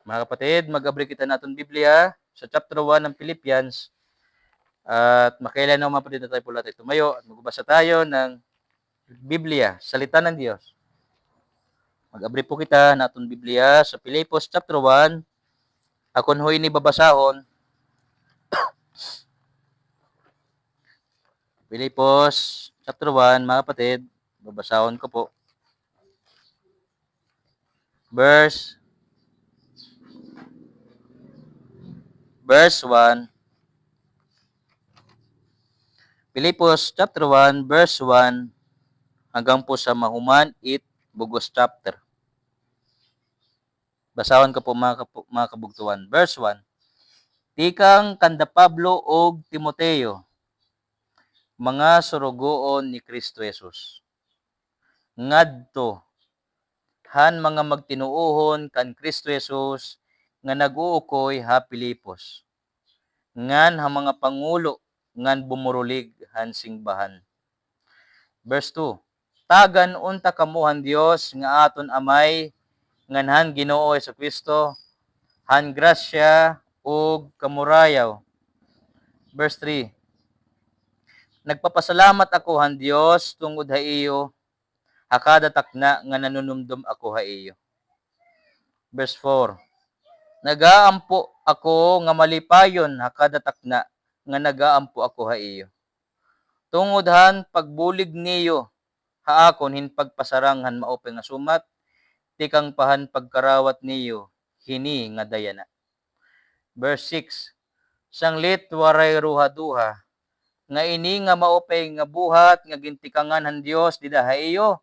Mga kapatid, mag-abri kita natin Biblia sa chapter 1 ng Philippians at makailan naman mapatid na tayo po lahat tumayo at magbasa tayo ng Biblia, salita ng Diyos. Mag-abri po kita natin Biblia sa Filipos chapter 1. Akon ho'y babasahon. Filipos chapter 1, mga kapatid, babasahon ko po. Verse 1. Filipos chapter 1, verse 1 hanggang po sa mahuman bugos chapter. Basahon ko po mga kabugtuan. Verse 1. Tikang kanda Pablo og Timoteo, mga surugoon ni Kristo Jesus. Ngadto han mga magtinuohon kan Kristo Jesus nga nag-uukoy ha Pilipos. Ngan ha mga pangulo ngan bumurulig han singbahan. Verse 2. Tagan unta kamuhan Dios nga aton amay nganhan Ginoo Jesucristo han grasya ug kamurayaw. Verse 3. Nagpapasalamat ako han Dios tungod ha iyo hakada takna nga nanunumdum ako ha iyo. Verse 4. Nagaampo ako nga malipayon hakada takna nga nagaampo ako ha iyo. Tungod han pagbulig niyo haakon hin pagpasarang han maupay nga sumat, tikang pahan pagkarawat niyo hini nga dayana. Verse 6. Sanglit waray ruha-duha nga ini nga maupay nga buhat nga gintikangan han Dios dida ha iyo,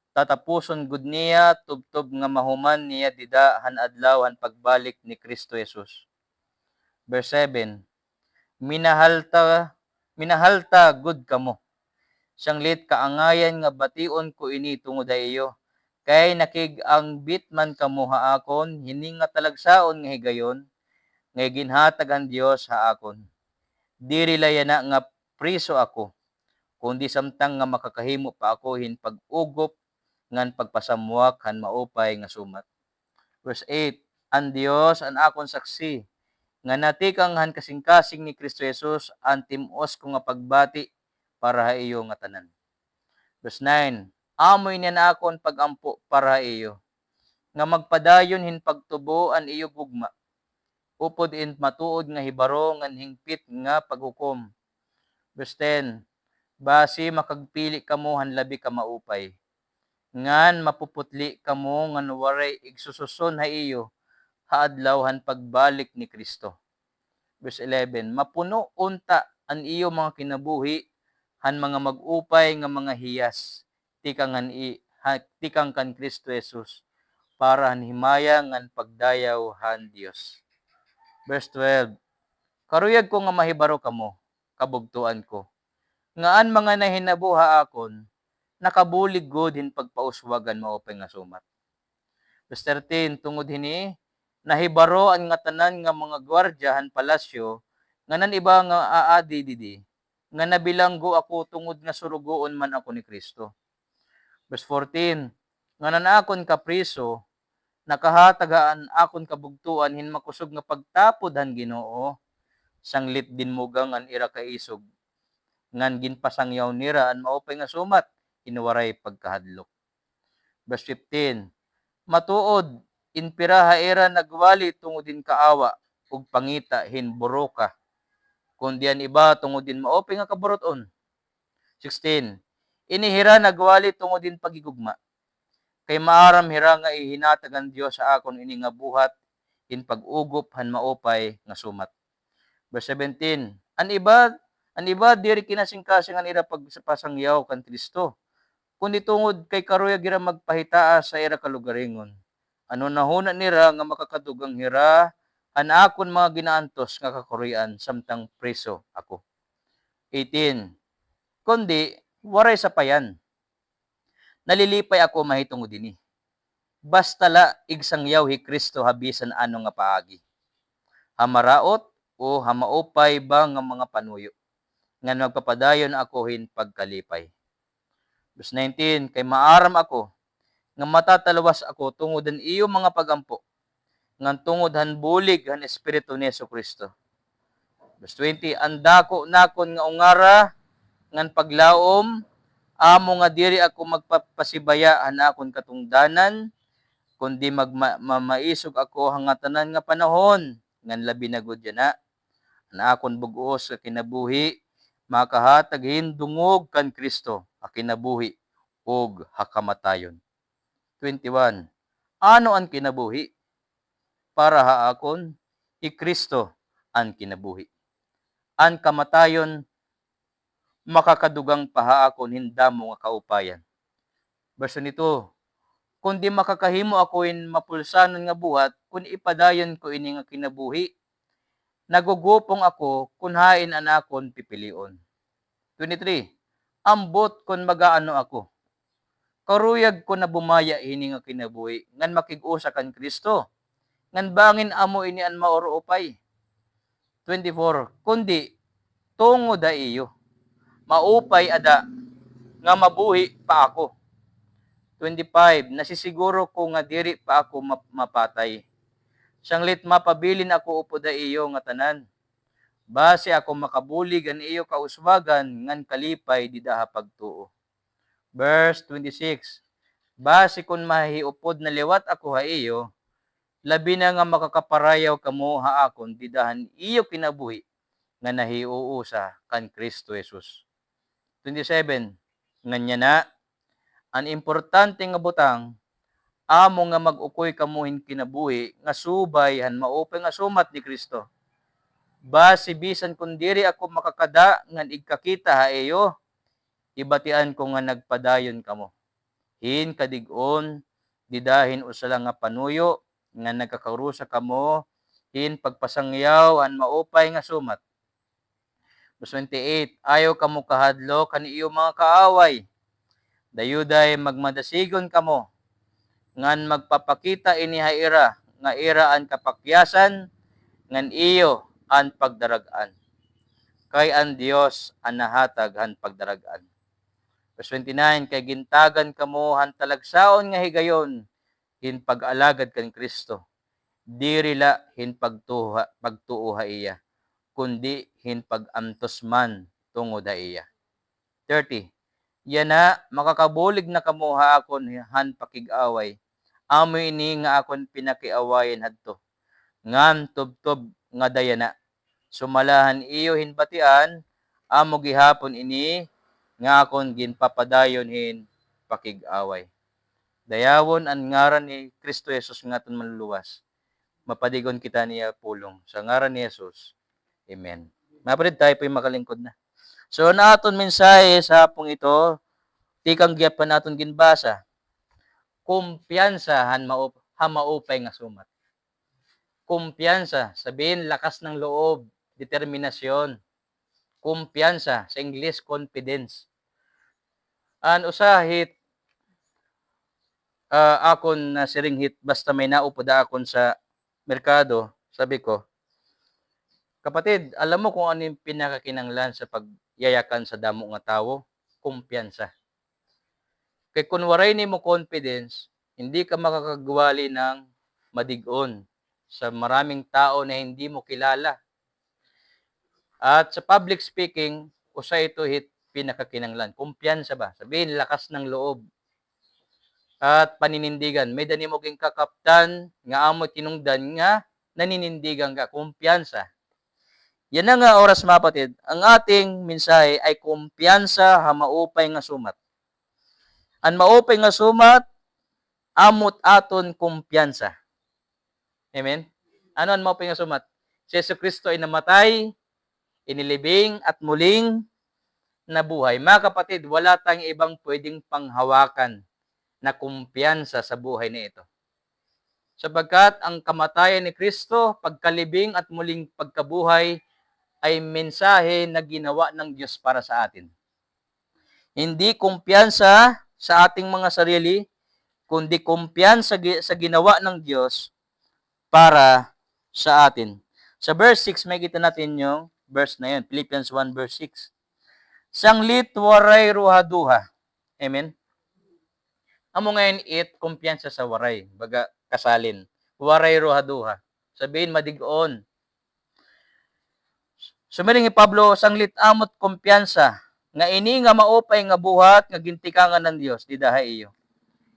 tatapuson gud niya tubtob nga mahuman niya dida han adlaw han pagbalik ni Kristo Jesus. Verse 7. Minahalta gud kamo. Sanglit kaangayan nga bation ko ini tungod ha iyo, kay nakig-angbit man kamo haakon, hini nga talagsaon nga higayon, nga ginhatag ang Dios haakon. Diri layana nga priso ako, kundi samtang nga makakahimo pa ako hin pag-ugop ngan pagpasamuak han maupay nga sumat. Verse 8. Ang Dios an akon saksi, nga natikang han kasing-kasing ni Kristo Jesus ang timos ko nga pagbati para ha iyo nga tanan. Verse 9. Amoy niya na akon pagampo para ha iyo, nga magpadayon hin pagtubo an iyo gugma, upod in matuod nga hibaro ngan hingpit nga paghukom. Verse 10. Basi makagpili kamo han labi ka maupay, ngan mapuputli kamo ngan waray igsususon ha iyo haadlaw han pagbalik ni Kristo. Verse 11. Mapuno unta an iyo mga kinabuhi han mga mag-upay nga mga hiyas, tikang kan Kristo Jesus, para han himaya ngan pagdayaw han Dios. Verse 12. Karuyag ko nga mahibaro kamo, kabugtuan ko, ngaan mga nahinabuha akon, nakabulig gud hin pagpauswagan maupay nga sumat. Verse 13. Tungod hini, nahibaro ang nga tanan nga mga gwardya han palasyo, nga nan iba nga aadi didi, nga nabilanggo ako tungod nga surugoon man ako ni Kristo. Verse 14. Nga nanakon kapriso, nakahatagaan akon kabugtuan hin makusog nga pagtapod han Ginoo, sanglit din mugang an ira kaisog, ngan ginpasangyaw nira an maupay nga sumat, inuwaray pagkahadlok. Verse 15. Matuod, inpira haera nagwali tungod din kaawa, ug pangita hin buroka, kundi an iba tungod din maupay nga kaburoton. 16. Inihira nagwali tungod din pagigugma, kay maaram hira nga ihinatag ang Dios sa akon ini nga buhat in pag-ugop han maupay nga sumat. Verse 17. An iba diri kinasing-kasing an ira pagpasangyaw kan Kristo, kundi tungod kay karuyag ira magpahitaa sa ira kalugaringon. Ano nahuna nira nga makakadugang hira han akon mga ginaantos nga kakurian samtang preso ako. 18. Kundi waray sapayan, nalilipay ako mahitungod dinhi. Basta la igsangyaw hi Kristo habisan ano nga paagi. Hamaraot o hamaupay ba nga mga panuyo, nga magpapadayon ako hin pagkalipay. Verse 19. Kay maaram ako, nga matatalawas ako tungod ang iyo mga pagampo, ngan tungod han bulig han Espiritu ni Jesu-Kristo. Verse 20, andako nakon nga ungara, ngan paglaom, amo nga diri ako magpapasibaya han akon katungdanan, kundi mamaisog ako hangatanan nga panahon, ngan labi na gud na akon bug-os sa kinabuhi, makahatag hindungog kan Kristo, a kinabuhi ug hakamatayon. 21. Ano ang kinabuhi? Para haakon, Kristo ang kinabuhi. Ang kamatayon, makakadugang pahaakon hindamo nga kaupayan. Verse nito, kundi makakahimo ako in mapulsanon nga buhat, kun ipadayon ko ini nga kinabuhi, nagugupong ako kun hain anakon pipilion. 23. Ambot kun magaano ako. Karuyag ko na bumaya ini nga kinabuhi, ngan makig-usa kan Kristo. Ngan bangin amo ini an maoropay. 24. Kundi tungo da iyo, maupay ada, nga mabuhi pa ako. 25. Nasisiguro ko nga diri pa ako mapatay. Sanglit mapabilin ako upo da iyo nga tanan. Base ako makabulig an iyo kauswagan ngan kalipay di daha pagtuo. Verse 26. Base kun mahiupod na liwat ako ha iyo, labi na nga makakaparayaw kamo haakon didahan iyo kinabuhi nga nahiuusa kan Kristo Jesus. 27. Nganya na, ang importante nga butang, amo nga mag-ukoy kamuhin kinabuhi nga subay han maupay nga sumat ni Kristo. Basi bisan kun diri ako makakada ngan igkakita ha iyo, ibatian ko nga nagpadayon kamo. Hin kadig-on, didahin usala nga panuyo, nga nagkakarusa kamo, hin pagpasangyaw han maupay nga sumat. Verse 28, ayaw kamo kahadlo kan iyo mga kaaway. Dayuday magmadasigon kamo, ngan magpapakita ini haira, nga ira an kapakyasan, ngan iyo an pagdaragan. Kay an Dios an nahatag han pagdaragan. Verse 29, kay gintagan kamo han talagsaon nga higayon, hin pag-alagad kan Kristo. Dirila hin pagtuuha iya, kundi hin pag-antos man tungod iya. 30. Yana makakabulig na kamo haakon han pakig-away. Amo ini nga akon pinakiawayen hadto. Ngam tubtob nga dayana. Sumalahan iyo hinbatian, amo gihapon ini nga akon ginpapadayon hin pakig-away. Dayawon ang ngaran ni Kristo Jesus nga aton manluluwas. Mapadigon kita niya pulong. Sa ngaran ni Jesus. Amen. Maparid tayo po yung makalingkod na. So, na aton mensahe sa hapong ito, tikang giyapan naton ginbasa. Kumpiyansa han maupay nga sumat. Kumpiyansa, sabihin lakas ng loob, determinasyon. Kumpiyansa, sa English, confidence. An usahit, akon na siringhit, basta may naupada akon sa merkado, sabi ko, kapatid, alam mo kung ano yung pinakakinanglan sa pagyayakan sa damo nga tawo? Kumpiyansa. Kay kung waray ni mo confidence, hindi ka makakagwali ng madigon sa maraming tao na hindi mo kilala. At sa public speaking, usa ito hit pinakakinanglan. Kumpiyansa ba? Sabihin, lakas ng loob. At paninindigan. May dani mo ging kakaptan, nga amo tinungdan nga, naninindigan ka. Kumpiyansa. Yan na nga oras mapatid. Ang ating mensahe ay kumpiyansa ha maupay nga sumat. Ang maupay nga sumat, amot aton kumpiyansa. Amen? Ano ang maupay nga sumat? Si Jesucristo ay namatay, inilibing at muling nabuhay. Mga kapatid, wala tayong ibang pwedeng panghawakan na kumpiyansa sa buhay na ito. Sapagkat ang kamatayan ni Kristo, pagkalibing at muling pagkabuhay ay mensahe na ginawa ng Diyos para sa atin. Hindi kumpiyansa sa ating mga sarili, kundi kumpiyansa sa ginawa ng Diyos para sa atin. Sa verse 6, may kita natin yung verse na yun. Philippians 1 verse 6. Sanglit waray ruhaduha. Amen? Amo ngayon kumpiyansa sa waray. Baga kasalin. waray rohaduha. Sabihin madig-on. Sumiring ni Pablo, sanglit amot kumpiyansa, nga ini nga maupay nga buhat, nga gintikangan ng Diyos, di dahay iyo.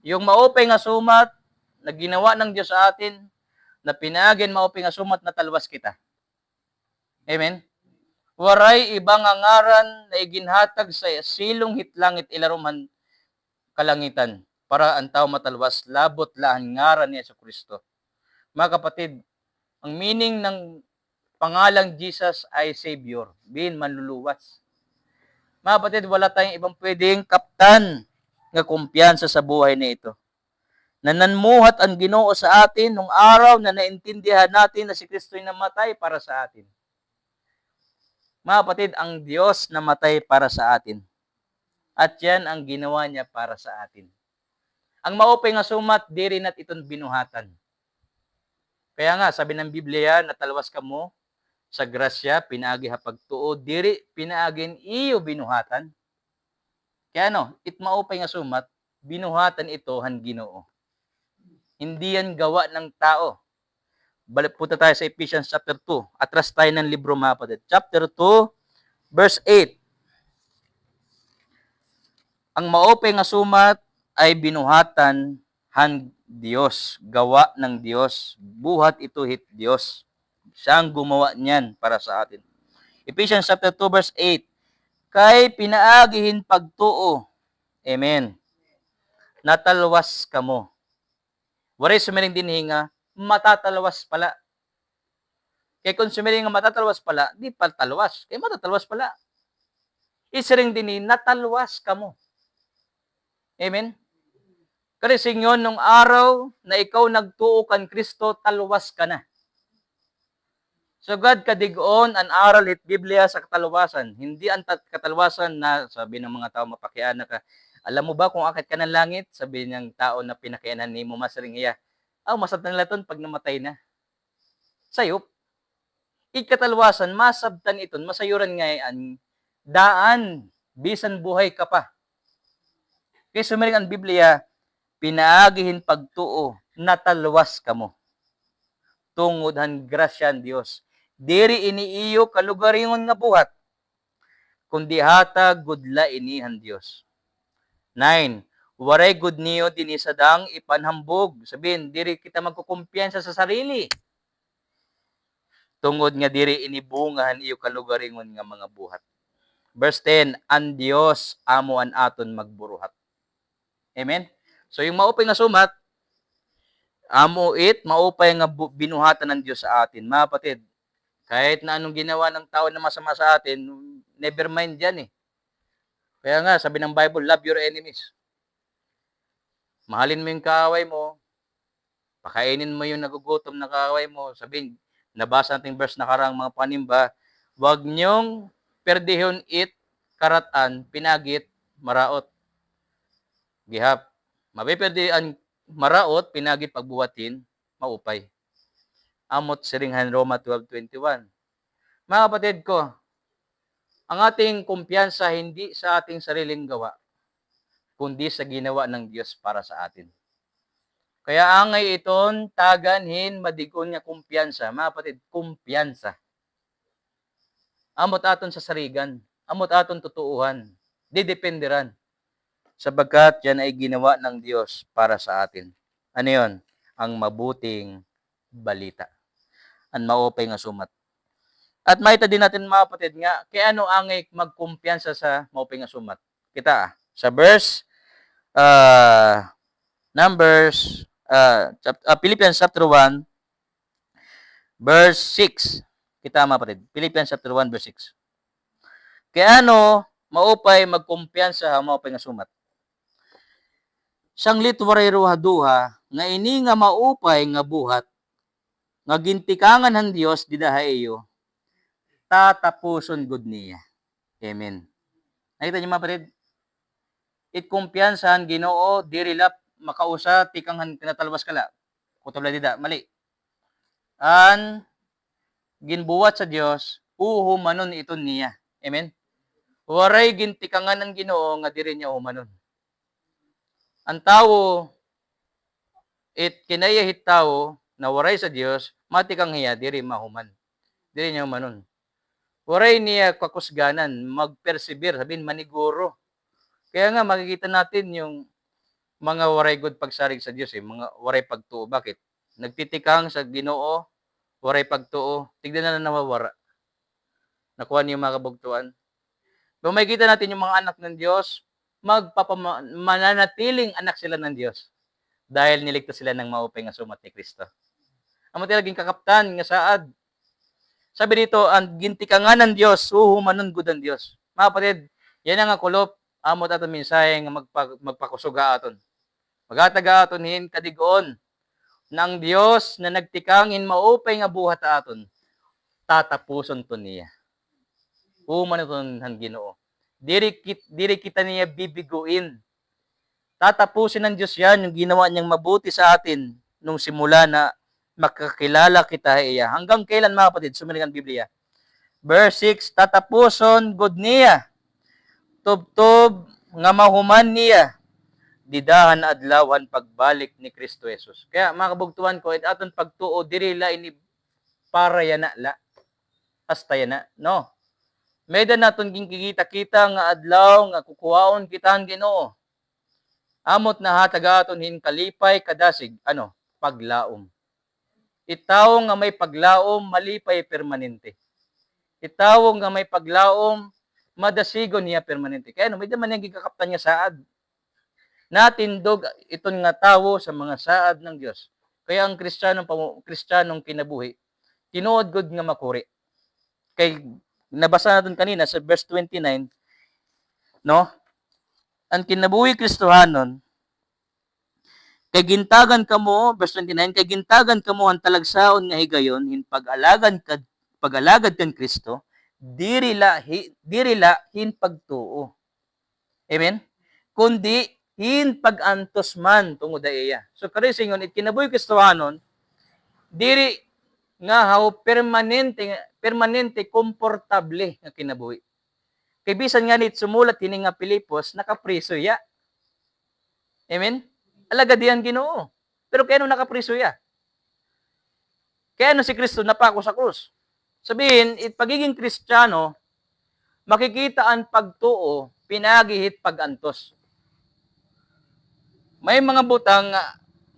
Yung maupay nga sumat, na ginawa ng Diyos sa atin, na pinagin maupay nga sumat na talwas kita. Amen? Waray ibang ngaran na iginhatag sa silong hitlangit ilaruman kalangitan, para ang tao matalwas, labot lahan ngaran ni Yesu Kristo. Mga kapatid, ang meaning ng pangalang Jesus ay Savior, bin manluluwas. Mga kapatid, wala tayong ibang pwedeng kaptan nga kumpiyansa sa buhay na ito. Nananmuhat ang Ginoo sa atin nung araw na naintindihan natin na si Kristo ay namatay para sa atin. Mga kapatid, ang Diyos namatay para sa atin. At yan ang ginawa niya para sa atin. Ang maupay nga sumat, di rin at itong binuhatan. Kaya nga, sabi ng Biblia, natalwas ka mo sa grasya, pinaagi hapagtuo, diri pinaagin iyo binuhatan. Kaya it maupay nga sumat, binuhatan ito han Ginoo. Hindi yan gawa ng tao. Balik punta tayo sa Ephesians chapter 2. Atras tayo ng libro, mga kapatid. Chapter 2, verse 8. Ang maupay nga sumat ay binuhatan han Diyos, gawa ng Diyos, buhat ito hit Diyos. Siya ang gumawa niyan para sa atin. Ephesians chapter 2 verse 8. Kay pinaagihin pagtuo. Amen. Natalwas kamo. Waray sumiring din nga, matatalwas pala. Kay kung sumiring nga matatalwas pala, di pa talwas. Kay matatalwas pala. Isiring din natalwas kamo. Amen. Kasi singon nung araw na ikaw nagtuo kan Kristo, talwas ka na. So God kadig-on ang aral it Biblia sa katalwasan. Hindi ang katalwasan na sabi ng mga tao mapakiana ka. Alam mo ba kung akit ka ng langit? Sabi ng tao na pinakianan ni mo masaring iya. Masabtan nila ton pag namatay na. Sayop. Ikatalwasan, masabtan iton, masayuran ngayon, daan, bisan buhay ka pa. Kaya sumiring ang Biblia, pinaagihin pagtuo, natalwas ka mo. Tungod han grasyan Dios. Diri ini iyo kalugaringon nga buhat, kundi hatag gudla inihan Dios. 9. Waray gud niyo dinhi sa dang ipanhambog. Sabihin, diri kita magkukumpiyansa sa sarili. Tungod nga diri inibungahan iyo kalugaringon nga mga buhat. Verse 10, ang Dios amo an aton magburuhat. Amen? So yung maupay nga sumat, maupay nga binuhatan ng Diyos sa atin. Mga kapatid, kahit na anong ginawa ng tao na masama sa atin, never mind yan eh. Kaya nga, sabi ng Bible, love your enemies. Mahalin mo yung kaaway mo, pakainin mo yung nagugutom na kaaway mo. Sabihin, nabasa nating verse nakarang mga panimba, huwag niyong perdihon karatan, pinagit, maraot. Gihap. Mapiperdihan maraot, pinagit pagbuhatin, maupay. Amot siringhan Roma 12:21. Mga kapatid ko, ang ating kumpiyansa hindi sa ating sariling gawa, kundi sa ginawa ng Diyos para sa atin. Kaya angay iton, taganhin, madigon nga kumpiyansa. Mga kapatid, kumpiyansa. Amot aton sa sarigan, amot aton tutuuhan, didependeran. Sabagkat yan ay ginawa ng Diyos para sa atin. Ano yun? Ang mabuting balita. Ang maupay nga sumat. At makita din natin mga kapatid nga, kaya ano angay magkumpiyansa sa maupay nga sumat? Kita sa verse, Philippians chapter 1, verse 6. Kita mga kapatid, Philippians chapter 1, verse 6. Kaya ano, maupay magkumpiyansa sa maupay nga sumat? Sanglit waray rohaduha, nga ini nga maupay nga buhat, nga gintikangan ng Diyos didahay iyo, tatapuson gud niya. Amen. Nakita niyo mga kapatid? Kumpiyansahan Ginoo, dirilap makausa, tikanghan tinatalwas kala. Kutubla dida, mali. An ginbuwat sa Dios, uhumanon iton niya. Amen. Waray gintikangan ng Ginoo nga diri niya umanon. Ang tao, kinayahit tao, na waray sa Dios, mati kang hiya diri mahuman. Diri niya manon. Waray niya kakusganan, mag-persevere, sabihin maniguro. Kaya nga makikita natin yung mga waray good pagsarig sa Dios mga waray pagtuo. Bakit? Nagtitikang sa Ginoo, waray pagtuo, tignan na nawawara. Nakuha niyo mga kabugtuan. Kung makikita natin yung mga anak ng Diyos, mananatiling anak sila ng Diyos dahil niligtas sila ng maupay nga sumat ni Kristo. Amo talaging kakaptan nga saad. Sabi dito, ang gintikangan ng Diyos, huhumanon gud ang Diyos. Mga kapatid, yan ang kulop, amot aton mensahe nga magpakusuga aton. Magataga aton hin kadigoon ng Diyos na nagtikangin maupay nga buhat aton. Tatapuson to niya. Humanon han Ginoo. Diri kita niya bibiguin. Tatapusin ng Diyos yan, yung ginawa niyang mabuti sa atin nung simula na makakilala kita iya. Hanggang kailan mga kapatid, sumiling ang Biblia. Verse 6, tatapuson good niya. Tubtob nga mahuman niya. Didahan adlawan pagbalik ni Kristo Jesus. Kaya mga kabugtuan ko, aton pagtuo, diri la ini para yana la. Hasta yana. No. Medyo naton kikita-kita nga adlaw nga kukuhaon kita ang Ginoo. Amot na hataga aton hin kalipay kadasig, paglaom. Itaw nga may paglaom, malipay permanente. Itaw nga may paglaom, madasigon niya permanente. Kaya may daman niyang gigakaptan niya saad. Natindog iton nga tawo sa mga saad ng Dios. Kaya ang Kristiyanong kinabuhi, tinuod gud nga makuri. Kay nabasa natin kanina sa verse 29, no? Ang kinabuhi Kristohanon, kay gintagan kamo, verse 29, kay gintagan kamo ang talagsaon nga higayon, hin pag-alagad kan Kristo, diri la hin pagtuo. Amen? Kundi hin pag-antos man tungod iya. So kari singon kinabuhi Kristohanon, diri nga how permanente komportable nga kinabuhi. Kay bisan nga nit sumulat kini nga Pilipos nakapriso ya. Amen? Alaga diyan Ginoo. Pero kaya nakapriso ya? Kaya si Kristo napako sa krus. Sabihin, pagiging Kristiyano, makikita ang pagtuo, pinagihit pag-antos. May mga butang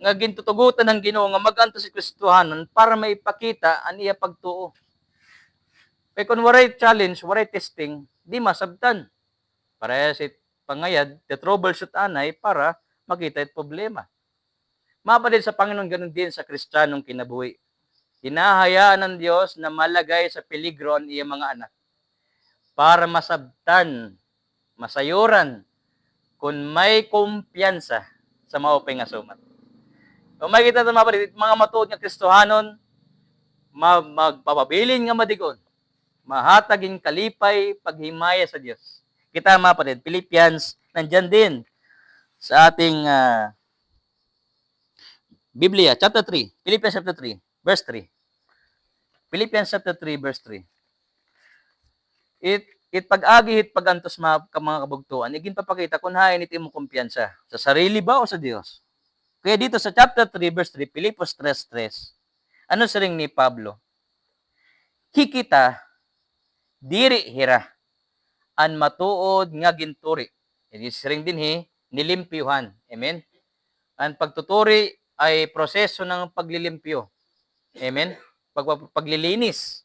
nga gintutugutan ng Ginoo nga mag-antos si Kristohanon para maipakita ang iya pagtuo. Kaya kung waray challenge, waray testing, di masabtan. Para si pangayad, the troubleshoot anay para makita it problema. Mapadil sa Panginoon ganun din sa Kristiyanong kinabuhi. Hinahayaan ng Diyos na malagay sa peligro ang iyang mga anak para masabtan, masayuran, kung may kumpiyansa sa maupay nga sumat. Kung makikita ito mga matuod nga Kristohanon, magpapabilin nga madigon, mahatagin kalipay, paghimaya sa Diyos. Kita mga kapatid, Philippians, nandyan din sa ating Biblia, chapter 3, Philippians chapter 3, verse 3. Philippians chapter 3, verse 3. It pag-agi, it pag-antos mga kabugtuan, igin papakita kung hain iti mo kumpiyansa. Sa sarili ba o sa Diyos? Kaya dito sa chapter 3, verse 3, Filipos 3:3, ano sa ring ni Pablo? Hikita, diri hira, an matuod nga ginturi. Ini siring din nilimpyuhan. Amen? Ang pagtuturi ay proseso ng paglilimpyo. Amen? Paglilinis.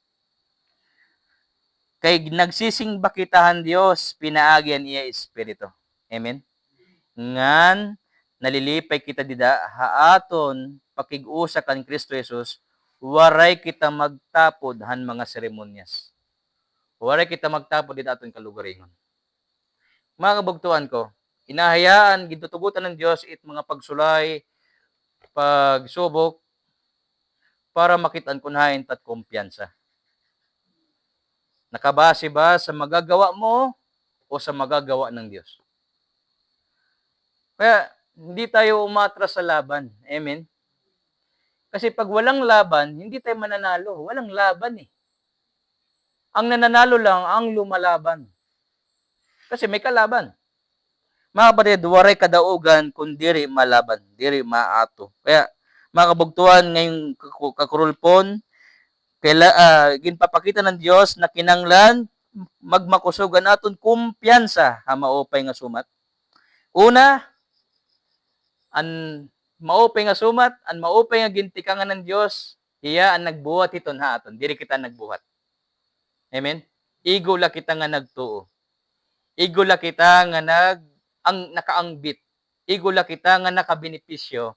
Kay nagsising bakitahan Dios, pinaagyan iya Espiritu. Amen? Ngan, nalilipay kita dida, haaton, pakig-usa kan Kristo Jesus, waray kita magtapod han mga seremonyas. Waray kita magtapod dito aton kalugaringon. Mga kabugtuan ko, inahayaan, gintutugutan ng Diyos it mga pagsulay, pagsubok, para makitaan kunhain tat kumpiyansa. Nakabase ba sa magagawa mo o sa magagawa ng Diyos? Kaya, hindi tayo umatras sa laban. Amen? Kasi pag walang laban, hindi tayo mananalo. Walang laban Ang nananalo lang ang lumalaban. Kasi may kalaban. Mga kapatid, waray kadaugan kung diri malaban, diri maato. Kaya, Mga kabugtuan ngayong kakurulpon, ginpapakita ng Dios na kinanglan magmakusugan aton kumpiyansa ha maupay nga sumat. Una, an maupay nga sumat, an maupay nga gintikangan ng Dios, iya ang nagbuhat hiton ha aton, diri kita nagbuhat. Amen. Igo la kita nga nagtuo. Igo la kita nga nakaangbit. Igo la kita nga nakabenepisyo.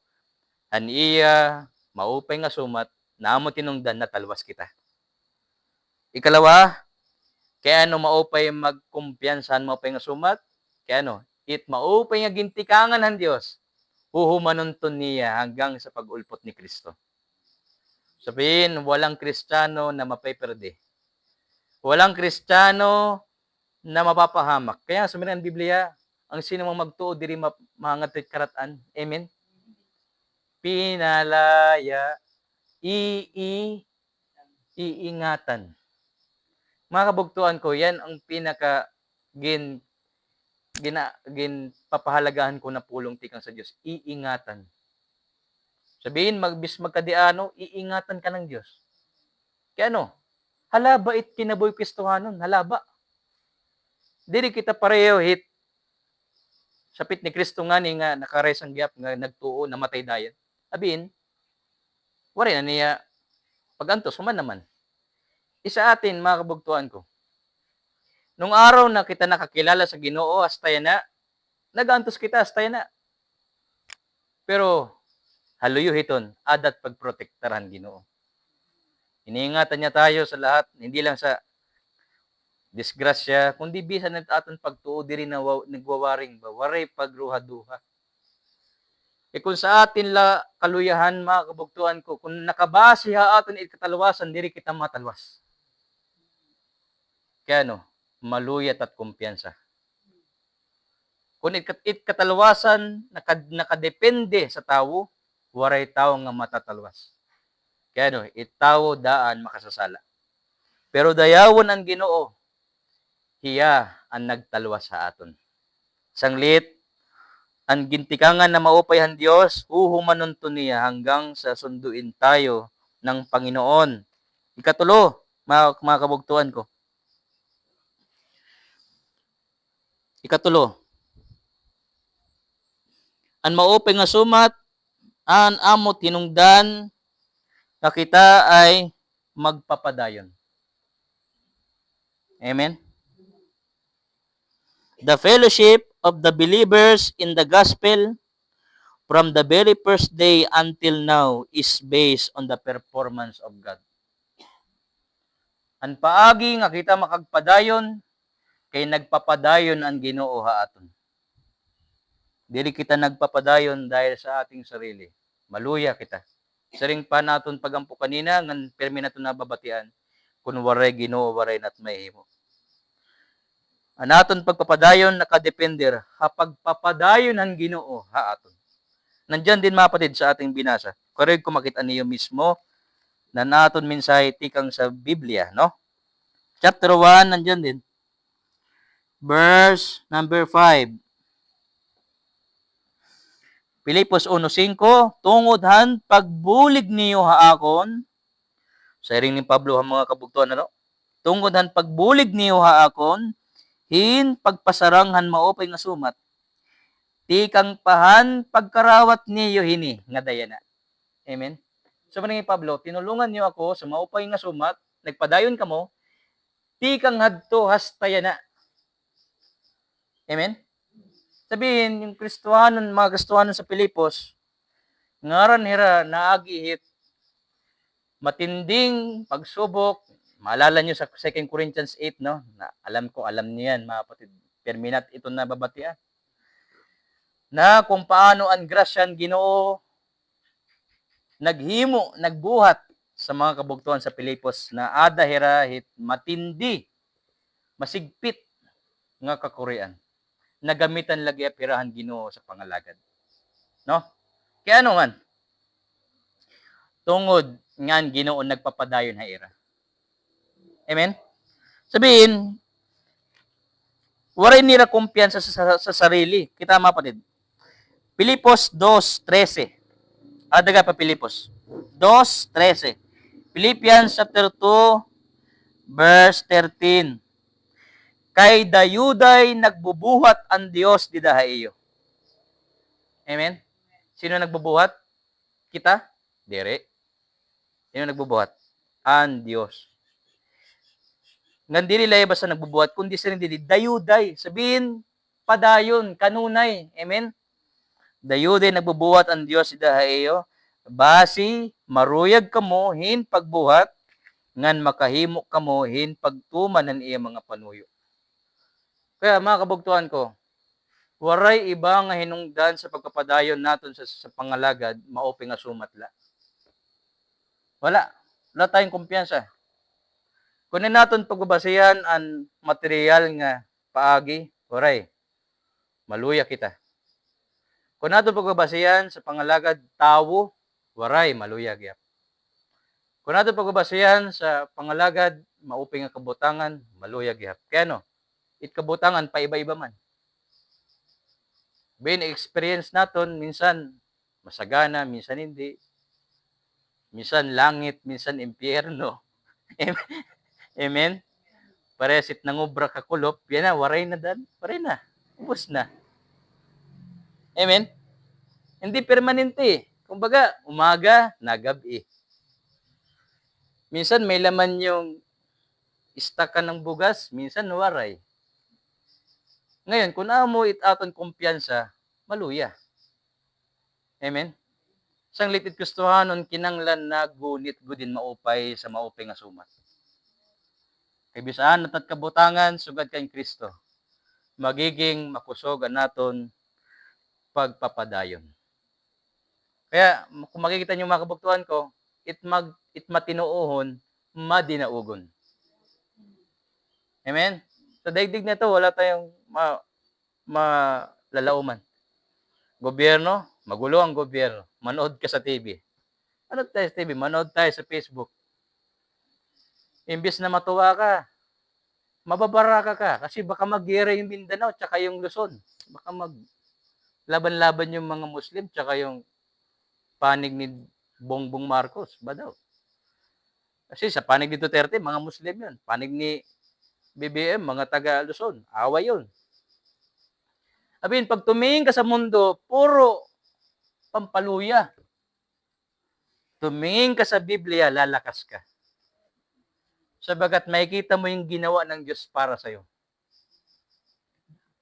An iya maupay nga sumat, namo tinungdan na talwas kita. Ikalawa, kaya ano maupay magkumpiyansan maupay nga sumat? Kaya ano, it maupay nga gintikangan ng Dios. Huhumanunton niya hanggang sa pag-ulpot ni Kristo. Sabihin, walang Kristiyano na mapayperde. Walang Kristiyano na mapapahamak. Kaya sumiran ang Biblia, ang sino mang magtuo diri mahangat karatan. Amen. Pinalaya, iingatan. Mga kabugtuan ko, yan ang pinaka papahalagahan ko na pulong tikang sa Diyos. Iingatan. Sabihin, magkadiano, iingatan ka ng Diyos. Kaya ano? Halaba it kinaboy Kristohanon. Halaba. Dili kita pareho hit. Sapit ni Kristo nga ni nga nakares ang giyap nga nagtuo namatay dayon. Sabihin, wari na niya pagantos human naman. Isa atin, mga kabugtuan ko. Nung araw na kita nakakilala sa Ginoo, hastaya na, nagantos kita, hastaya na. Pero, haluyo hiton, adat pagprotektaran Ginoo. Iniingatan niya tayo sa lahat, hindi lang sa disgrasya, kundi bisan ng aton pagtuo diri na nagwawaring ba, waray pagruha-duha. Kung sa atin la kaluyahan, mga kabugtuan ko, kung nakabase ha aton ikatalwasan, diri kita matalwas. Kaya ano, maluyat at kumpiyansa. Kung katalwasan, nakadepende sa tao, waray tao nga matatalwas. Kaya ano, itawo daan makasasala. Pero dayawon ang Ginoo, hiya ang nagtalwas sa aton. Sanglit, ang gintikangan na maupayhan Diyos, huhumanunton niya hanggang sa sunduin tayo ng Panginoon. Ikatulo, mga kabugtuan ko. Ikatulo, ang maupay nga sumat, ang amo tinungdan, na kita ay magpapadayon. Amen? The fellowship of the believers in the gospel from the very first day until now is based on the performance of God. Ang paagi nga kita makagpadayon, kay nagpapadayon ang Ginoo ha aton. Dili kita nagpapadayon dahil sa ating sarili. Maluya kita. Saring pa naton pagampo kanina, ngan permi naton nababatian, kun waray Ginoo, waray nat mahimo. Ang aton pagpapadayon nakadepender, pagpapadayon ng Ginoo ha aton. Nandyan din mga kapatid sa ating binasa. Korek kung makita niyo mismo na naton mensahe tikang sa Biblia, no? Chapter 1, nandyan din. Verse number 5. Pilipos 1:5, tungod han pagbulig niyo haakon, sa ring ni Pablo ang mga kabugtuan, ano? Tungod han pagbulig niyo haakon, hin pagpasaranghan maupay nga sumat, tikang pahan pagkarawat niyo hini nga dayana. Amen? So ni Pablo, tinulungan niyo ako sa maupay nga sumat, nagpadayon kamo, tikang hadto hastayana. Amen? Sabihin, yung Kristohanon, mga Kristohanon sa Pilipos, ngaran hira naagihit, matinding pagsubok, maalala nyo sa 2 Corinthians 8, no? Na alam niyo yan, mga kapatid, perminat ito na babatian. Na kung paano ang grasyan Ginoo naghimo, nagbuhat sa mga kabugtuan sa Pilipos na ada hira hit matindi, masigpit nga kakurian. Nagamitan lagi apirahan Ginoo sa pangalagad. No? Kaya ano man? Tungod ngan Ginoo nagpapadayon ha ira. Amen? Sabihin, waray nira kumpiyansa sa sarili. Kita mapatid. Pilipos 2:13. Daga pa Pilipos. 2:13. Philippians chapter 2, verse 13. Kay dayuday nagbubuhat ang Dios di dahayo. Amen? Sino nagbubuhat? Kita? Dire. Sino nagbubuhat? Ang Dios. Ngan dili lay basta nagbubuhat, kundi sila dili dayuday. Sabihin, padayon, kanunay. Amen? Dayuday nagbubuhat ang Dios di dahayo. Basi, maruyag kamo, hin pagbuhat, ngan makahimo kamo, hin pagtuman ng iya mga panuyo. Kaya mga kabugtuhan ko, waray iba nga hinungdan sa pagpapadayon naton sa pangalagad, maopi nga sumatla. Wala. Wala tayong kumpiyansa. Kung naton pagbabasihan ang material nga paagi, waray, maluya kita. Kung naton pagbabasihan sa pangalagad tawo, waray, maluya gyap. Kung naton pagbabasihan sa pangalagad, mauping nga kabutangan, maluya gyap. Kaya no, kabutangan pa iba-iba man. Experience naton minsan masagana, minsan hindi. Minsan langit, minsan impyerno. Amen? Paresit nangubra ka kulop, yan na, waray na dan, waray na, ubos na. Amen? Hindi permanente. Kumbaga, umaga, nagabi. Minsan may laman yung istakan ng bugas, minsan waray. Ngayon, kung mo itaton kumpiyansa, maluya. Amen? Sang litit gustuhanon kinanglan na gunit gudin maupay sa maupay nga sumat. Kay bisaan natat kabutangan sugad kay Kristo. Magiging makusog naton pagpapadayon. Kaya kung makikita niyo mga kabuktuhan ko, matinuohon, madinaugon. Amen? Sa daigdig na ito, wala tayong malalauman. Gobyerno, magulo ang gobyerno. Manood ka sa TV. Ano tayo sa TV? Manood tayo sa Facebook. Imbis na matuwa ka, mababaraka ka. Kasi baka mag-gira yung Mindanao tsaka yung Luzon. Baka laban-laban yung mga Muslim tsaka yung panig ni Bongbong Marcos. Ba daw? Kasi sa panig ni Duterte, mga Muslim yun. Panig ni BBM, mga taga Luzon. Away yun. Sabihin, pag tumingin ka sa mundo, puro pampaluya. Tumingin ka sa Biblia, lalakas ka. Sabagat makikita mo yung ginawa ng Diyos para sa'yo.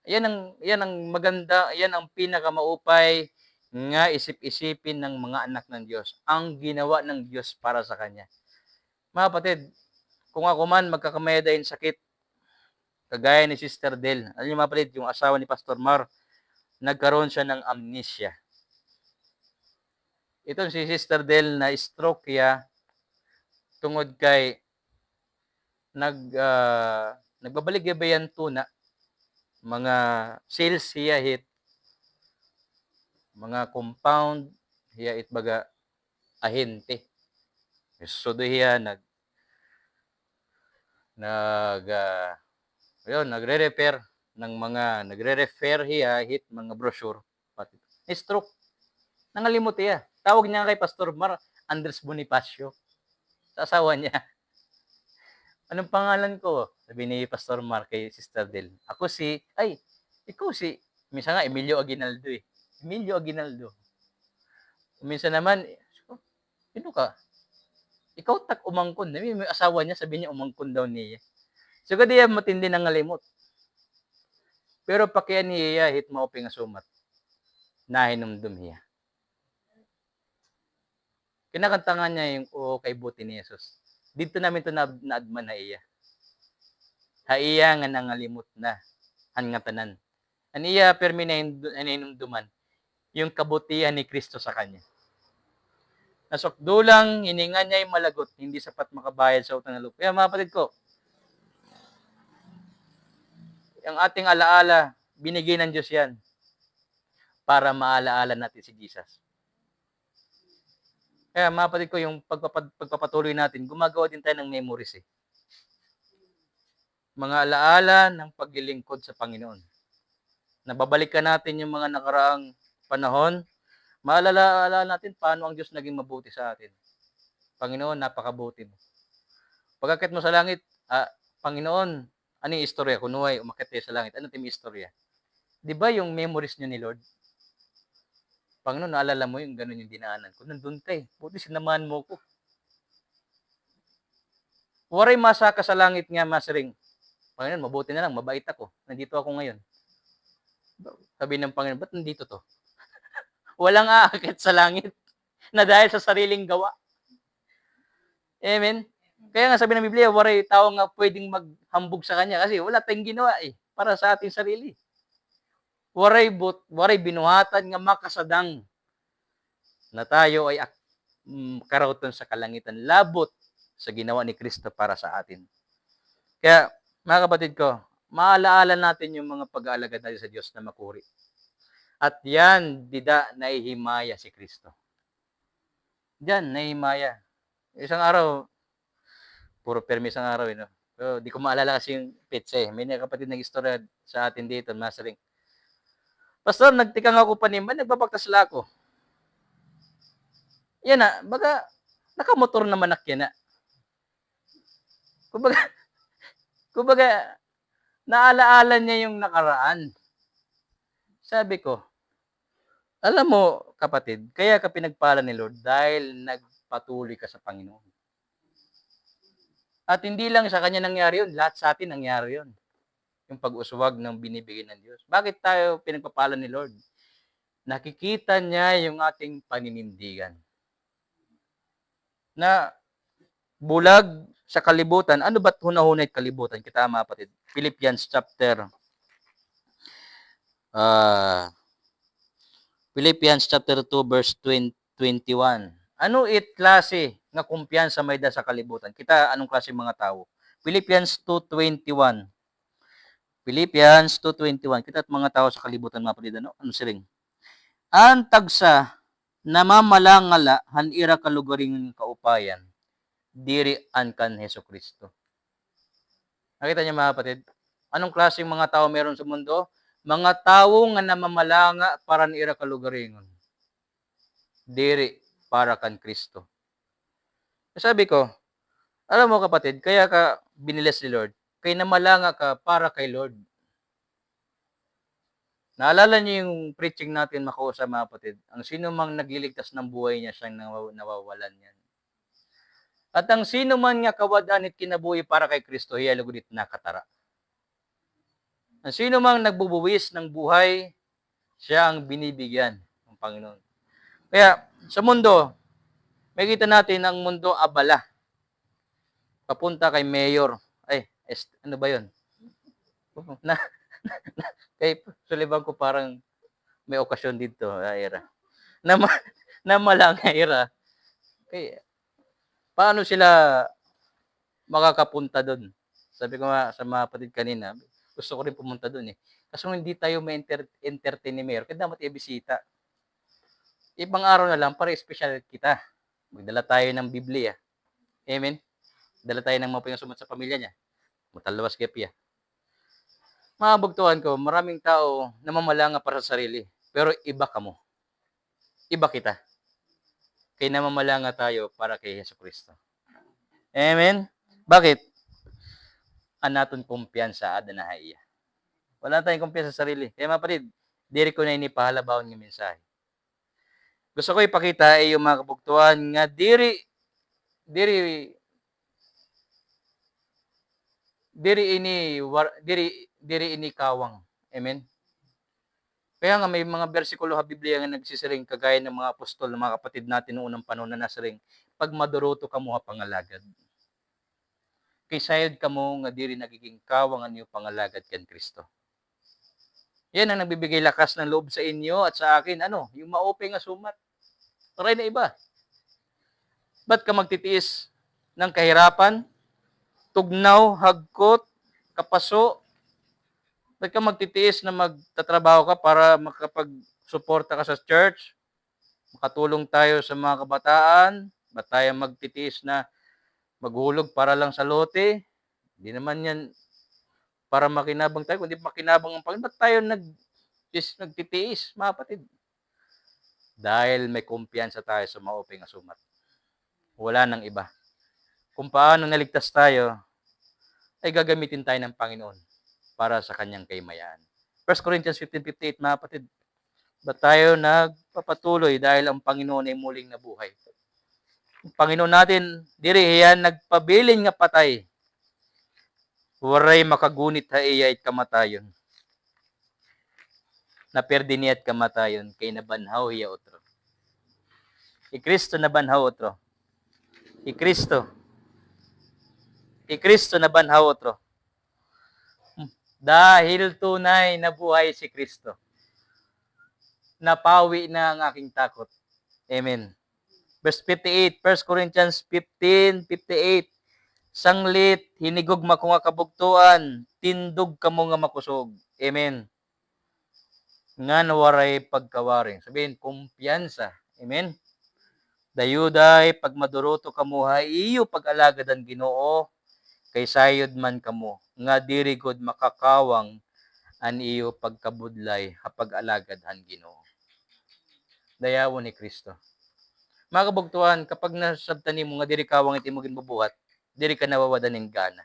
Yan ang maganda, yan ang pinakamaupay nga isip-isipin ng mga anak ng Diyos. Ang ginawa ng Diyos para sa Kanya. Mga kapatid, kung ako man magkakamay sakit, kagaya ni Sister Del, alam niyo mga kapatid, yung asawa ni Pastor Mar, nagkaroon siya ng amnesia. Ito si Sister Del na stroke niya tungod kay nagbabaligyabayan tuna, mga sales hiya hit, mga compound hiya itbaga ahente. So do hiya nagre-repair ng mga nagre-refer hiya hit mga brochure pati. Stroke. Nangalimot hiya. Tawag niya kay Pastor Mar Andres Bonifacio. Sa asawa niya. Anong pangalan ko? Sabi ni Pastor Mar kay Sister Del. Ikaw si, minsan nga Emilio Aguinaldo eh. Emilio Aguinaldo. Minsan naman, sino ka? Ikaw tak umangkon. May asawa niya, sabi niya umangkon daw niya. So kadi matindi ng ngalimot. Pero pakian niya hit mauping asumat. Nahinumdum hiya. Kinakantangan niya yung kay buti ni Jesus. Dito namin ito naadman na iya. Haiya nga nangalimot na. Han nga tanan. An iya permi na hinumduman yung kabutihan ni Kristo sa kanya. Nasukdulang, hininga niya yung malagot, hindi sapat makabayad sa utang na loob. Kaya mga kapatid ko, ang ating alaala, binigay ng Diyos yan para maalaala natin si Jesus. Kaya mga kapatid ko, yung pagpapatuloy natin, gumagawa din tayo ng memories eh. Mga alaala ng paglilingkod sa Panginoon. Nababalikan natin yung mga nakaraang panahon, Maalala natin paano ang Diyos naging mabuti sa atin. Panginoon, napakabuti mo. Pag-akyat mo sa langit, Panginoon, ano yung istorya? Kunwari, umakyat tayo sa langit, ano yung istorya? Di ba yung memories niyo ni Lord? Panginoon, naalala mo yung gano'n yung dinaanan ko. Nandun ka eh. Buti sinamahan mo ko. Waray masa ka sa langit nga, Masring. Panginoon, mabuti na lang, mabait ako. Nandito ako ngayon. Sabi ng Panginoon, ba't nandito to? Walang aakyat sa langit na dahil sa sariling gawa. Amen? Kaya nga sabi ng Biblia, waray tao nga pwedeng maghambog sa Kanya kasi wala tayong ginawa eh, para sa ating sarili. Waray binuhatan nga makasadang na tayo ay karauton sa kalangitan, labot sa ginawa ni Kristo para sa atin. Kaya, mga kapatid ko, maalaala natin yung mga pag-aalagad natin sa Diyos na makuri. At yan, dida naihimaya si Kristo. Diyan, naihimaya. Isang araw, puro permi isang araw, no? Pero di ko maalala kasi yung pitsa eh. May kapatid nag-istorya sa atin dito, Masring. Pastor, nagtikang ako pa naman, nagbabagtasla ako. Yan na, baga, nakamotor naman nakya na. Kumbaga, naalaala niya yung nakaraan. Sabi ko, alam mo, kapatid, kaya ka pinagpala ni Lord dahil nagpatuloy ka sa Panginoon. At hindi lang sa Kanya nangyari yun, lahat sa atin nangyari yun. Yung pag-uswag ng binibigay ng Diyos. Bakit tayo pinagpapala ni Lord? Nakikita niya yung ating paninindigan. Na bulag sa kalibutan. Ano ba't hunahunay kalibutan? Kita mga kapatid. Philippians chapter 2 verse 21. Ano klase nga kumpiyansa may da sa kalibutan? Kita anong klase mga tao? Philippians 2:21. Philippians 2:21. Kita at mga tao sa kalibutan mga kapatid. Ano siring? Ang tagsa namamalangala hanira kalugaring kaupayan diri ankan Hesus Kristo. Nakita niyo mga kapatid? Anong klaseng mga tao meron sa mundo? Mga tao nga namamalanga para niira kalugaringon. Diri para kan Kristo. Sabi ko, alam mo kapatid, kaya ka binilis ni Lord, kay namalanga ka para kay Lord. Naalala niyo yung preaching natin makausap mga kapatid, ang sino mang nagliligtas ng buhay niya, siyang nawawalan niyan. At ang sino man nga kawadanit kinabuhi para kay Kristo, hiyalugunit nakatara. Ang sino mang nagbubuwis ng buhay, siya ang binibigyan ng Panginoon. Kaya sa mundo, makikita natin ang mundo abala. Papunta kay Mayor. Ano ba yun? Kay Sullivan ko parang may okasyon dito, Ira. Na malanga, Ira. Kaya, paano sila makakapunta doon? Sabi ko nga sa mga kapatid kanina, gusto ko rin pumunta doon eh. Kasi hindi tayo may entertain ni Mayor, kaya dapat i-bisita. Ibang araw na lang para special kita. Magdala tayo ng Biblia. Amen? Dala tayo ng mga pinasumat sa pamilya niya. Matalawas kaya. Mga bugtuhan ko, maraming tao namamalanga para sa sarili. Pero iba ka mo. Iba kita. Kaya namamalanga tayo para kay Hesus Kristo. Amen? Bakit? Anaton kumpiyansa ada na haiya. Wala tayong kumpiyansa sa sarili. Kaya mga patid, diri ko na inipahalabawon ng mensahe. Gusto ko ipakita ay yung mga kabugtuhan nga diri ini kawang. Amen. Kaya nga may mga bersikulo sa Biblia nga nagsisiring kagaya ng mga apostol, ng mga kapatid natin noong unang panahon na nasaring, pag maduroto ka mo ha pangalagad. Kay sayod ka mo nga diri nagiging kawang ang iyong pangalagad kan Kristo. Yan ang nagbibigay lakas ng loob sa inyo at sa akin, yung maupay nga sumat. Taray na iba. Ba't ka magtitiis ng kahirapan, tugnaw, hagkot, kapaso? Ba't ka magtitiis na magtatrabaho ka para makapag-suporta ka sa church? Makatulong tayo sa mga kabataan? Ba't tayo magtitiis na maghulog para lang sa lote? Hindi naman yan para makinabang tayo, kundi makinabang ang Panginoon. Ba't tayo nagtitiis, mga kapatid? Dahil may kumpiyansa tayo sa mauping asumat. Wala nang iba. Kung paano naligtas tayo, ay gagamitin tayo ng Panginoon para sa kanyang kayamayan. 1 Corinthians 15:58, mga kapatid, ba't tayo nagpapatuloy dahil ang Panginoon ay muling nabuhay? Ang Panginoon natin, diri yan nagpabilin nga patay. Waray makagunit ha iya'y kamatayon. Naperdi niya't kamatayon, kay nabanhaw iya otro. Kristo nabanhaw otro. Kristo nabanhaw otro. Dahil tunay na buhay si Kristo. Napawi na ang aking takot. Amen. Verse 58, 1 Corinthians 15:58. Sanglit, hinigog mako nga kabugtuan, tindog kamo nga makusog. Amen. Nga nawaray pagkawaring. Sabihin, kumpiyansa. Amen. Dayuday, pag maduroto kamuhay, iyo pag-alagad ang Ginoo, kay sayod man kamo, nga dirigod makakawang an iyo pagkabudlay, hapag alagad han Ginoo. Dayawon ni Kristo. Mga kabugtuan, kapag nasabtani mo nga diri kawang iti mo ginbubuhat, diri ka nawawadan ng gana.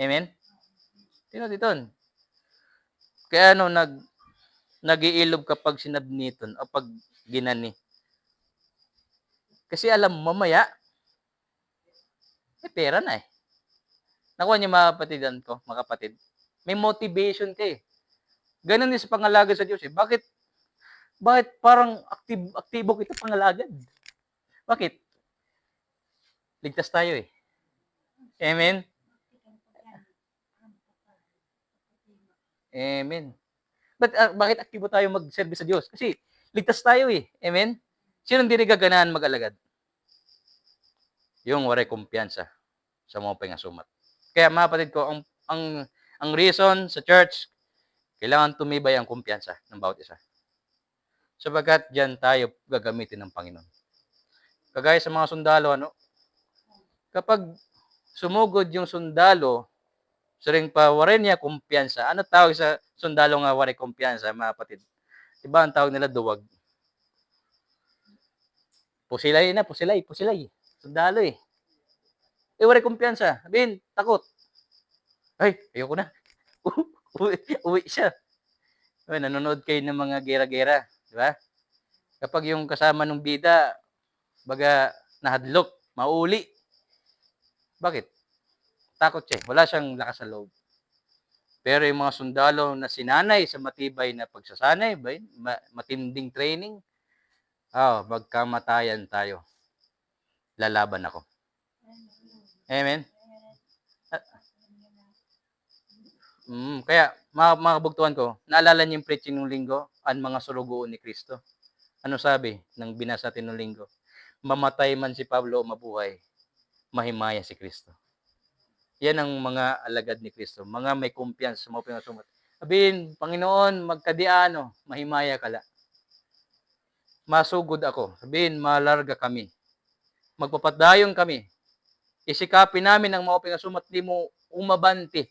Amen? Tinon. Kaya nagiilob kapag sinabniton o pag ginani. Kasi alam mo, mamaya, may pera na eh. Nakuha niyo mga kapatid. May motivation ka eh. Ganun din sa pangalaga sa Diyos eh. Bakit parang aktibo kita pangalagad? Bakit? Ligtas tayo eh. Amen? Amen. Bakit aktibo tayo mag-service sa Diyos? Kasi ligtas tayo eh. Amen? Sino hindi nagaganahan mag-alagad? Yung waray kumpiyansa sa mga pangasumat. Kaya mga kapatid ko, ang reason sa church, kailangan tumibay ang kumpiyansa ng bawat isa. Sabagat diyan tayo gagamitin ng Panginoon. Kagaya sa mga sundalo, kapag sumugod yung sundalo, saring pa waray niya kumpiyansa. Ano tawag sa sundalo nga waray kumpiyansa, mga kapatid? Diba ang tawag nila duwag? Pusilay. Sundalo eh. Waray kumpiyansa. Sabihin, takot. Ay, ayoko na. Uwi siya. Nanonood kayo ng mga gera-gera. Di ba? Kapag yung kasama ng bida, baga nahadlok, mauli. Bakit? Takot siya. Wala siyang lakas sa loob. Pero yung mga sundalo na sinanay sa matibay na pagsasanay, matinding training, magkamatayan tayo. Lalaban ako. Amen? Kaya, mga kabugtuan ko, naalala niyo yung preaching ng linggo, ang mga sulugoon ni Kristo. Ano sabi ng binasa natin ng linggo? Mamatay man si Pablo o mabuhay, mahimaya si Kristo. Yan ang mga alagad ni Kristo. Mga may kumpiyansa sa mga pinasumat. Sabihin, Panginoon, magkadiano, mahimaya kala. Masugod ako. Sabihin, malarga kami. Magpapadayon kami. Isikapin namin ang mga pinasumat, di mo umabanti.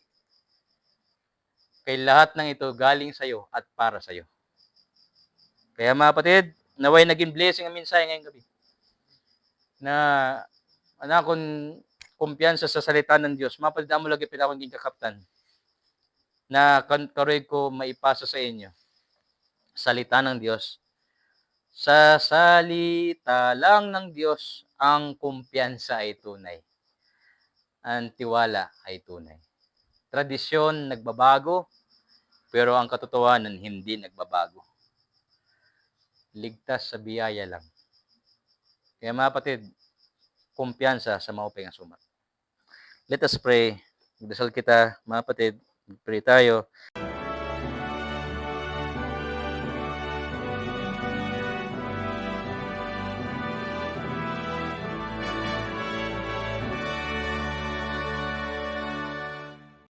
Kay lahat ng ito galing sa iyo at para sa iyo. Kaya mga kapatid, naway naging blessing ang mensahe ngayong gabi. Na anakon kumpiyansa sa salita ng Diyos. Mga kapatid, amo lagi pinakong kakaptan. Na karoy ko maipasa sa inyo. Salita ng Diyos. Sa salita lang ng Diyos, ang kumpiyansa ay tunay. Ang tiwala ay tunay. Tradisyon nagbabago, pero ang katotohanan hindi nagbabago. Ligtas sa biyaya lang. Kaya mga kapatid, kumpiyansa sa mauping asumat. Let us pray. Magdasal kita, mga kapatid. Pray tayo.